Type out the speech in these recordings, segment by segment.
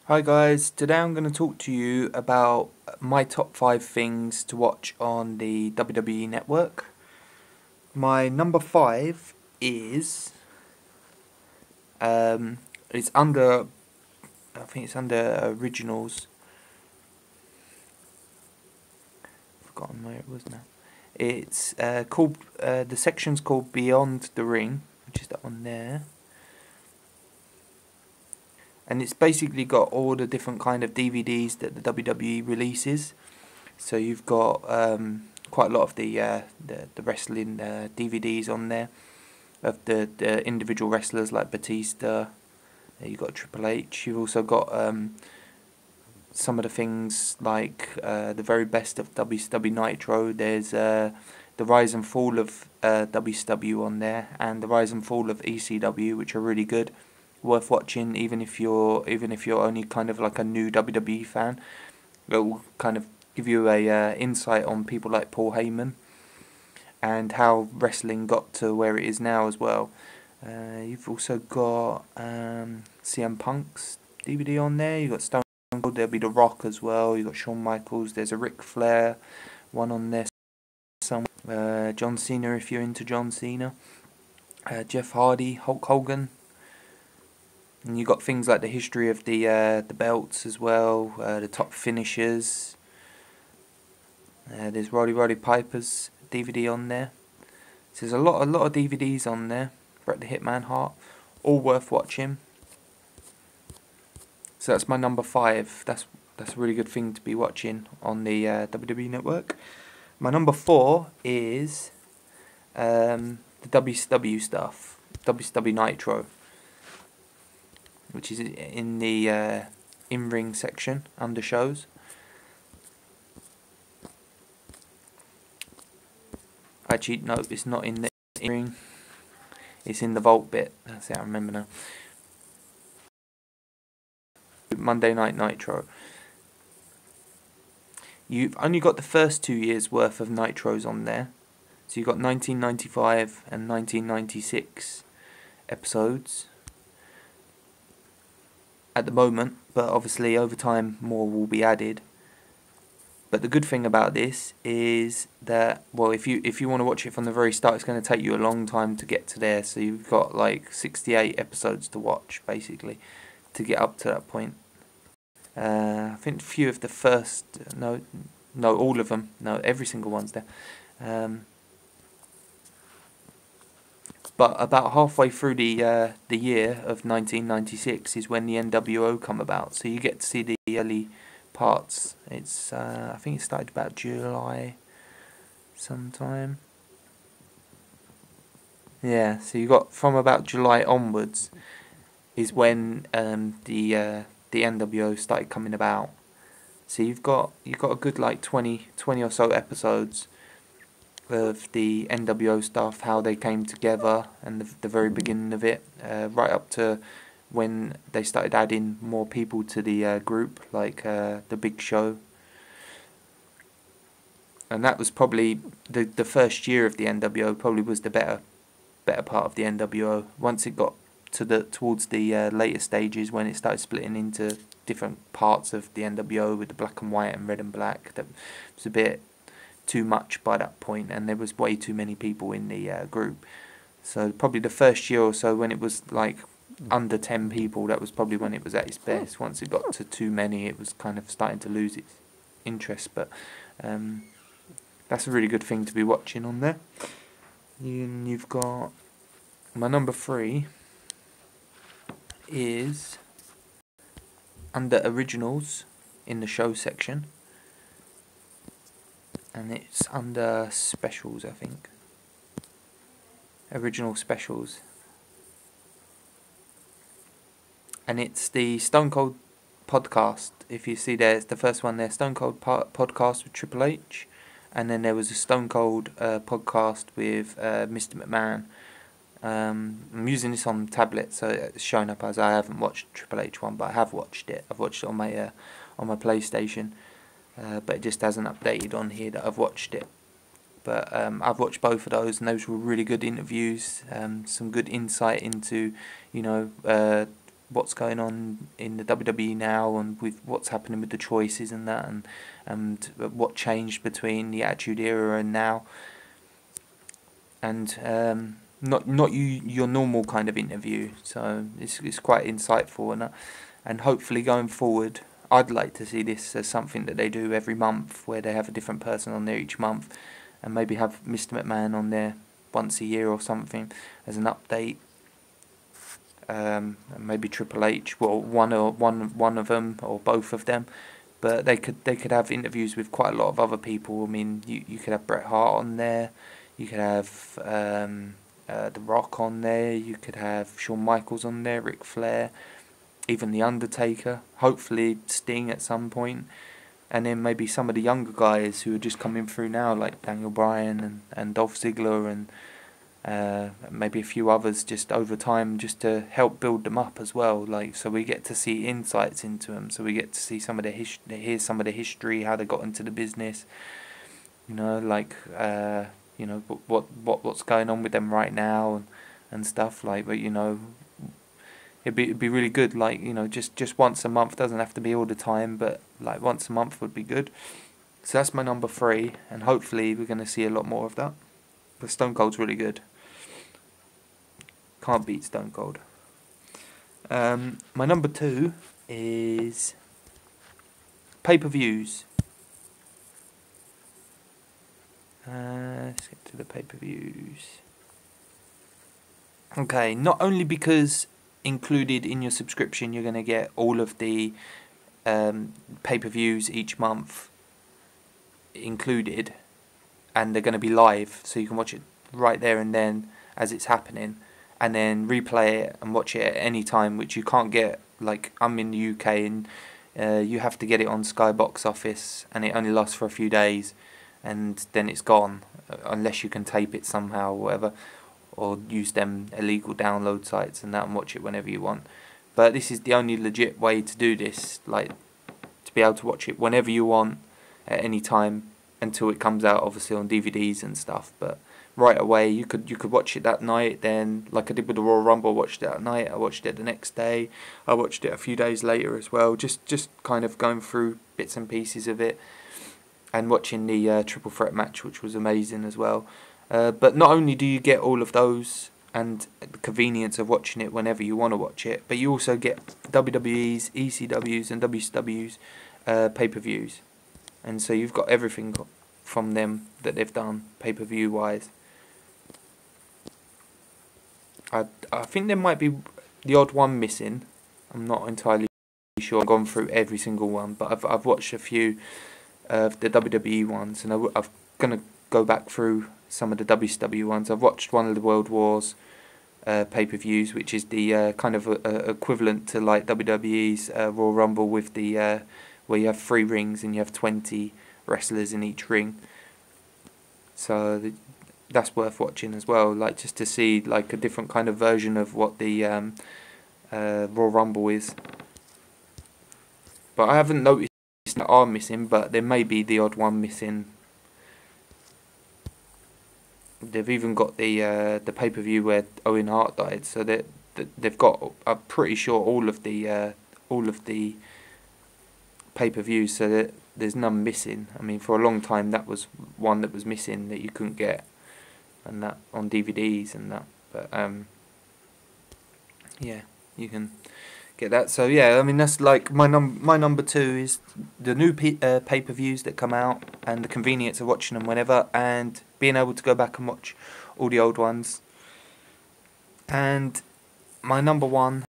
Hi guys, today I'm going to talk to you about my top 5 things to watch on the WWE Network. My number 5 is it's under, I think it's under Originals. Forgotten where it was now. It's called the section's called Beyond the Ring, which is that one there. And it's basically got all the different kind of DVDs that the WWE releases. So you've got quite a lot of the wrestling DVDs on there of the individual wrestlers like Batista. You've got Triple H. You've also got some of the things like the very best of WCW Nitro. There's the rise and fall of WCW on there, and the rise and fall of ECW, which are really good, worth watching. Even if you're only kind of like a new WWE fan, it will kind of give you a insight on people like Paul Heyman and how wrestling got to where it is now as well. You've also got CM Punk's DVD on there. You've got Stone Cold, there'll be The Rock as well. You've got Shawn Michaels, there's a Ric Flair one on there somewhere. John Cena if you're into John Cena. Jeff Hardy, Hulk Hogan. And you've got things like the history of the belts as well, the top finishers. There's Roddy Piper's DVD on there. So there's a lot of DVDs on there. Bret the Hitman Hart, all worth watching. So that's my number 5. That's a really good thing to be watching on the WWE Network. My number 4 is the WCW stuff, WCW Nitro, which is in the in-ring section under shows. Actually, no, it's not in the in-ring. It's in the vault bit. That's it, I remember now. Monday Night Nitro. You've only got the first 2 years worth of Nitros on there. So you've got 1995 and 1996 episodes at the moment, but obviously over time more will be added. But the good thing about this is that, well, if you want to watch it from the very start, it's going to take you a long time to get to there. So you've got like 68 episodes to watch, basically, to get up to that point. I think a few of the first, no, all of them, no, every single one's there. But about halfway through the year of 1996 is when the NWO come about. So you get to see the early parts. It's I think it started about July sometime. Yeah, so you got from about July onwards is when the NWO started coming about. So you've got a good like 20 or so episodes of the NWO stuff, how they came together, and the very beginning of it, right up to when they started adding more people to the group, like the Big Show. And that was probably the first year of the NWO. Probably was the better part of the NWO. Once it got to towards the later stages, when it started splitting into different parts of the NWO with the black and white and red and black, that was a bit too much by that point, and there was way too many people in the group. So probably the first year or so, when it was like under 10 people, that was probably when it was at its best. Once it got to too many, it was kind of starting to lose its interest. But that's a really good thing to be watching on there. You've got my number 3 is under Originals in the show section, and it's under Specials, I think. Original Specials. And it's the Stone Cold podcast. If you see there, it's the first one there, Stone Cold podcast with Triple H. And then there was a Stone Cold podcast with Mr. McMahon. I'm using this on tablet, so it's showing up as I haven't watched Triple H one, but I have watched it. I've watched it on my PlayStation, but it just hasn't updated on here that I've watched it. But I've watched both of those, and those were really good interviews. Some good insight into, what's going on in the WWE now, and with what's happening with the choices and that, and what changed between the Attitude Era and now, and not your normal kind of interview. So it's quite insightful, and hopefully going forward, I'd like to see this as something that they do every month, where they have a different person on there each month, and maybe have Mr. McMahon on there once a year or something as an update. Maybe Triple H, well, one of them or both of them, but they could have interviews with quite a lot of other people. I mean, you could have Bret Hart on there, you could have The Rock on there, you could have Shawn Michaels on there, Ric Flair, even The Undertaker, hopefully Sting at some point, and then maybe some of the younger guys who are just coming through now, like Daniel Bryan and Dolph Ziggler, and maybe a few others just over time, just to help build them up as well. Like, so we get to see insights into them, so we get to see some of hear some of the history, how they got into the business. You know, like you know, what's going on with them right now and stuff like. But you know, it'd be really good. Like, you know, just once a month, doesn't have to be all the time, but like once a month would be good. So that's my number 3, and hopefully we're going to see a lot more of that. But Stone Cold's really good. Can't beat Stone Cold. My number 2 is pay-per-views. Let's get to the pay-per-views. Okay, not only because included in your subscription you're going to get all of the pay-per-views each month included, and they're going to be live, so you can watch it right there and then as it's happening, and then replay it and watch it at any time, which you can't get. Like, I'm in the UK, and you have to get it on Sky Box Office, and it only lasts for a few days, and then it's gone, unless you can tape it somehow or whatever, or use them illegal download sites and that, and watch it whenever you want. But this is the only legit way to do this, like, to be able to watch it whenever you want, at any time, until it comes out, obviously, on DVDs and stuff. But right away, you could watch it that night. Then, like I did with the Royal Rumble, I watched it that night. I watched it the next day. I watched it a few days later as well. Just kind of going through bits and pieces of it, and watching the triple threat match, which was amazing as well. But not only do you get all of those and the convenience of watching it whenever you want to watch it, but you also get WWE's, ECW's, and WCW's pay-per-views. And so you've got everything from them that they've done pay-per-view wise. I think there might be the odd one missing. I'm not entirely sure. I've gone through every single one, but I've watched a few of the WWE ones, and I'm gonna go back through some of the WCW ones. I've watched one of the World Wars pay-per-views, which is the kind of equivalent to like WWE's Royal Rumble, with the where you have 3 rings and you have 20 wrestlers in each ring. So that's worth watching as well, like just to see like a different kind of version of what the Royal Rumble is. But I haven't noticed that are missing, but there may be the odd one missing. They've even got the pay-per-view where Owen Hart died, so they've got, I'm pretty sure, all of the pay-per-views, so that there's none missing. I mean, for a long time that was one that was missing that you couldn't get, and that on DVDs and that. But yeah, you can get that. So yeah, I mean, that's like my number 2 is the new pay-per-views that come out, and the convenience of watching them whenever, and being able to go back and watch all the old ones. And my number 1,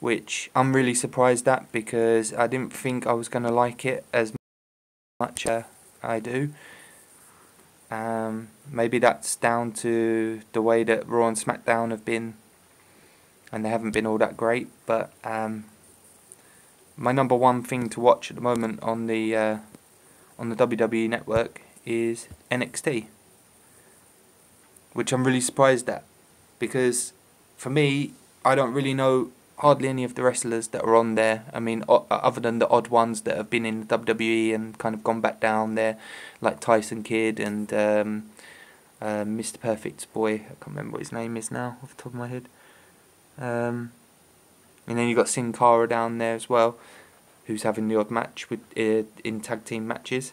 which I'm really surprised at, because I didn't think I was going to like it as much as I do. Maybe that's down to the way that Raw and SmackDown have been, and they haven't been all that great. But my number 1 thing to watch at the moment on the WWE Network is NXT, which I'm really surprised at, because for me, I don't really know hardly any of the wrestlers that are on there. I mean, other than the odd ones that have been in the WWE and kind of gone back down there, like Tyson Kidd and Mr. Perfect's boy. I can't remember what his name is now off the top of my head. And then you got Sin Cara down there as well, who's having the odd match with in tag team matches.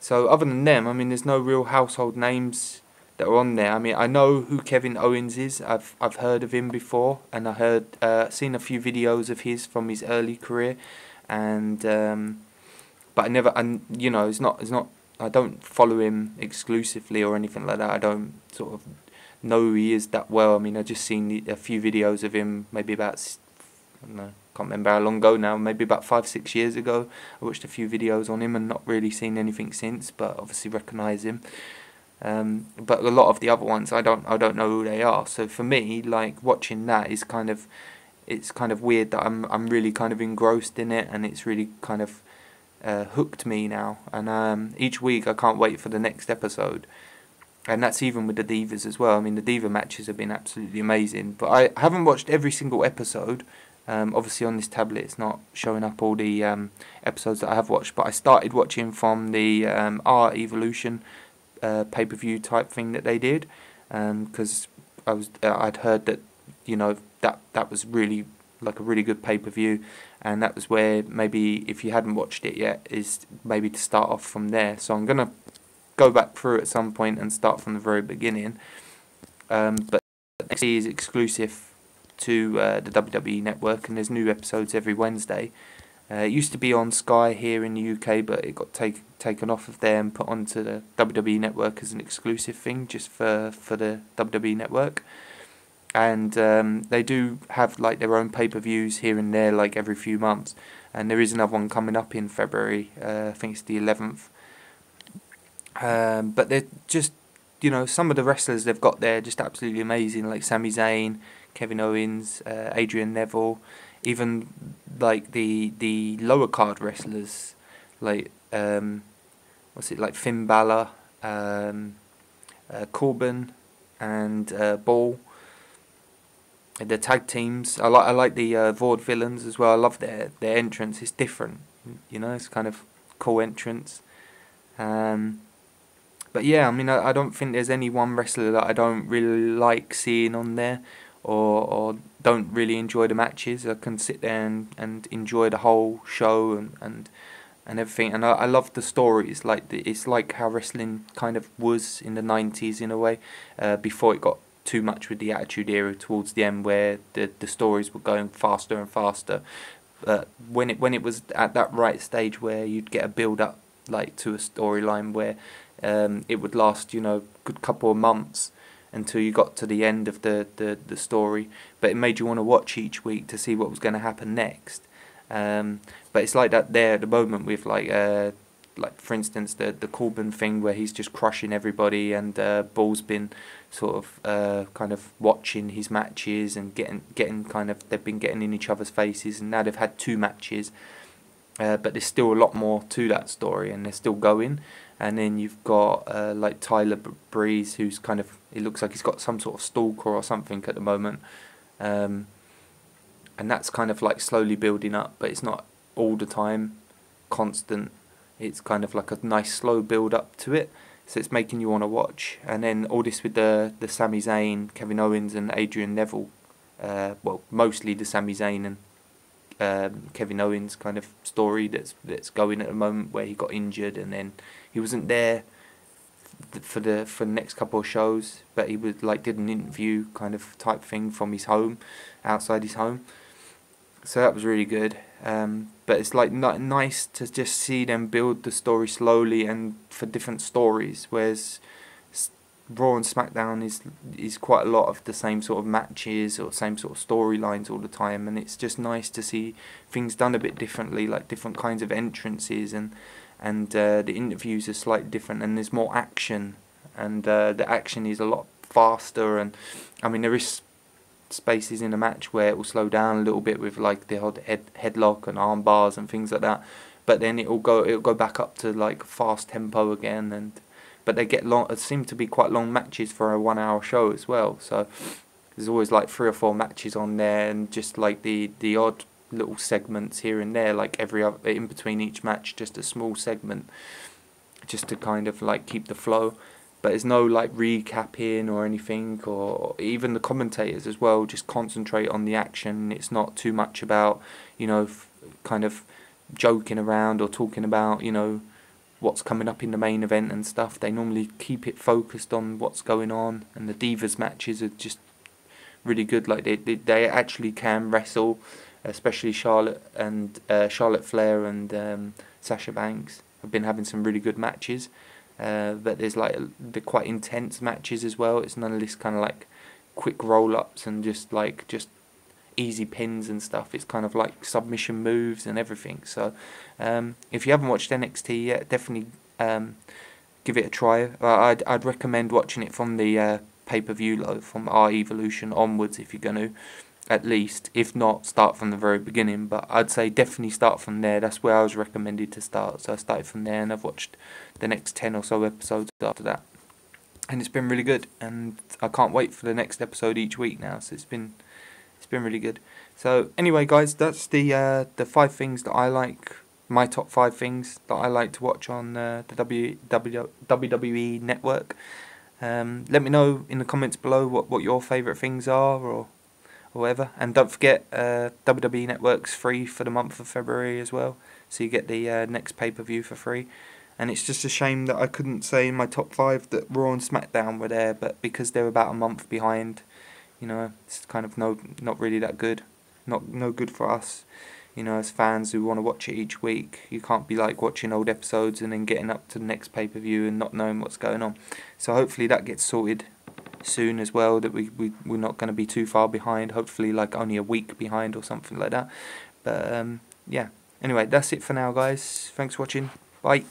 So other than them, I mean, there's no real household names that are on there. I mean, I know who Kevin Owens is. I've heard of him before, and I seen a few videos of his from his early career, and but I never, and you know, it's not. I don't follow him exclusively or anything like that. I don't sort of know who he is that well. I mean, I just seen a few videos of him, maybe about, I don't know, can't remember how long ago now, maybe about 5-6 years ago. I watched a few videos on him and not really seen anything since, but obviously recognise him. But a lot of the other ones, I don't know who they are. So for me, like, watching that is kind of, it's kind of weird that I'm really kind of engrossed in it, and it's really kind of hooked me now. And each week I can't wait for the next episode. And that's even with the Divas as well. I mean, the Diva matches have been absolutely amazing. But I haven't watched every single episode. Obviously on this tablet it's not showing up all the episodes that I have watched. But I started watching from the R Evolution pay-per-view type thing that they did. Because I'd heard that, you know, that was really like a really good pay-per-view. And that was where maybe, if you hadn't watched it yet, is maybe to start off from there. So I'm going to go back through at some point and start from the very beginning. But NXT is exclusive to the WWE Network, and there's new episodes every Wednesday. It used to be on Sky here in the UK, but it got taken off of there and put onto the WWE Network as an exclusive thing, just for the WWE Network. And they do have like their own pay-per-views here and there, like every few months. And there is another one coming up in February. I think it's the 11th. But they're just, you know, some of the wrestlers they've got there just absolutely amazing, like Sami Zayn, Kevin Owens, Adrian Neville, even like the lower card wrestlers, like like Finn Balor, Corbin, and Ball. The tag teams, I like the Vaudevillains as well. I love their entrance. It's different, you know. It's kind of cool entrance. But yeah, I mean, I don't think there's any one wrestler that I don't really like seeing on there, or don't really enjoy the matches. I can sit there and enjoy the whole show and everything. And I love the stories. Like it's like how wrestling kind of was in the 90s in a way, before it got too much with the Attitude Era towards the end, where the stories were going faster and faster. When it was at that right stage where you'd get a build up like to a storyline where it would last, you know, a good couple of months until you got to the end of the story, but it made you want to watch each week to see what was going to happen next. But it's like that there at the moment with like for instance the Corbin thing, where he's just crushing everybody, and Ball's been sort of kind of watching his matches and getting kind of, they've been getting in each other's faces, and now they've had 2 matches, but there's still a lot more to that story, and they're still going. And then you've got like Tyler Breeze, who's kind of, it looks like he's got some sort of stalker or something at the moment, and that's kind of like slowly building up, but it's not all the time constant. It's kind of like a nice slow build up to it, so it's making you want to watch. And then all this with the Sami Zayn, Kevin Owens, and Adrian Neville, well, mostly the Sami Zayn and Kevin Owens kind of story that's going at the moment, where he got injured and then he wasn't there for the next couple of shows, but he was like did an interview kind of type thing from his home, outside his home. So that was really good. But it's like nice to just see them build the story slowly and for different stories, whereas Raw and SmackDown is quite a lot of the same sort of matches or same sort of storylines all the time, and it's just nice to see things done a bit differently, like different kinds of entrances, and the interviews are slightly different, and there's more action, and the action is a lot faster. And I mean, there is spaces in a match where it will slow down a little bit with like the odd headlock and arm bars and things like that, but then it'll go back up to like fast tempo again. But they get long. It seem to be quite long matches for a 1 hour show as well. So there's always like 3 or 4 matches on there, and just like the odd little segments here and there, like every other, in between each match, just a small segment, just to kind of like keep the flow. but there's no like recapping or anything, or even the commentators as well just concentrate on the action. It's not too much about, you know, kind of joking around or talking about, you know, what's coming up in the main event and stuff. They normally keep it focused on what's going on, and the Divas matches are just really good. Like they actually can wrestle, especially Charlotte Flair and Sasha Banks have been having some really good matches. But there's like they're quite intense matches as well. It's none of this kind of like quick roll ups and just easy pins and stuff. It's kind of like submission moves and everything. So if you haven't watched NXT yet, definitely give it a try. I'd recommend watching it from the pay-per-view though, from our Evolution onwards if you're going to, at least. If not, start from the very beginning, but I'd say definitely start from there. That's where I was recommended to start, so I started from there, and I've watched the next 10 or so episodes after that, and it's been really good, and I can't wait for the next episode each week now. So it's been really good. So anyway guys, that's the 5 things that I like, my top 5 things that I like to watch on the WWE Network. Let me know in the comments below what your favourite things are, or whatever. And don't forget, WWE Network's free for the month of February as well, so you get the next pay-per-view for free. And it's just a shame that I couldn't say in my top 5 that Raw and SmackDown were there, but because they're about a month behind, you know, it's kind of not really that good. No good for us, you know, as fans who want to watch it each week. You can't be like watching old episodes and then getting up to the next pay-per-view and not knowing what's going on. So hopefully that gets sorted soon as well, that we're not going to be too far behind, hopefully like only a week behind or something like that. But yeah, anyway, that's it for now guys. Thanks for watching. Bye.